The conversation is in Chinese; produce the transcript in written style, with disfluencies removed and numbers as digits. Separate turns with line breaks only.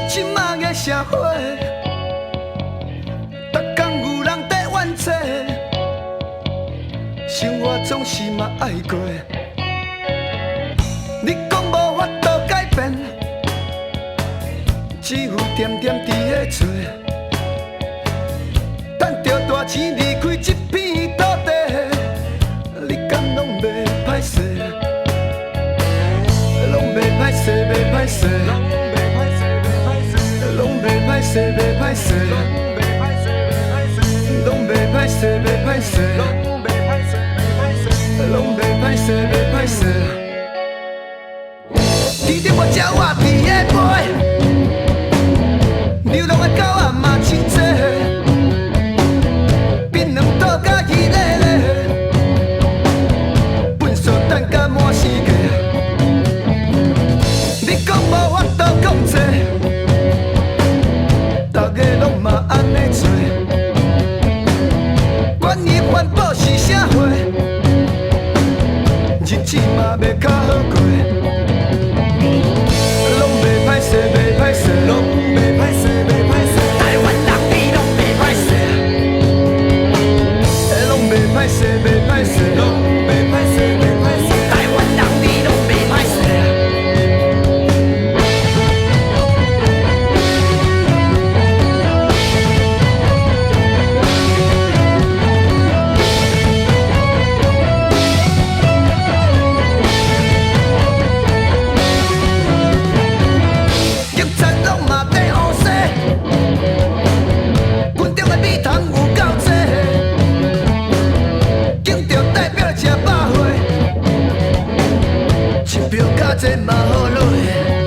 即马的社会，逐工有人在怨气，生活总是嘛爱过。你讲无法度改变，只有点点伫咧做。等着大钱离开这片土地，你敢拢袂歹势？拢袂歹势，袂歹势。拢袂歹势，袂歹势，拢袂歹势，袂歹势，拢袂歹势，袂歹势。天顶我鸟仔伫咧飞，流浪的狗仔嘛真多，槟榔倒甲鱼咧咧，粪扫等甲满世界。你讲无法度讲这。大家拢嘛安尼做，管伊环保是啥货，日子嘛袂较好过。拢袂歹势，袂歹势，拢袂歹势，袂歹势。台湾人比拢袂歹势，拢袂歹势，袂歹势，拢袂歹势，袂歹势。台湾人比拢袂歹势。这嘛好落。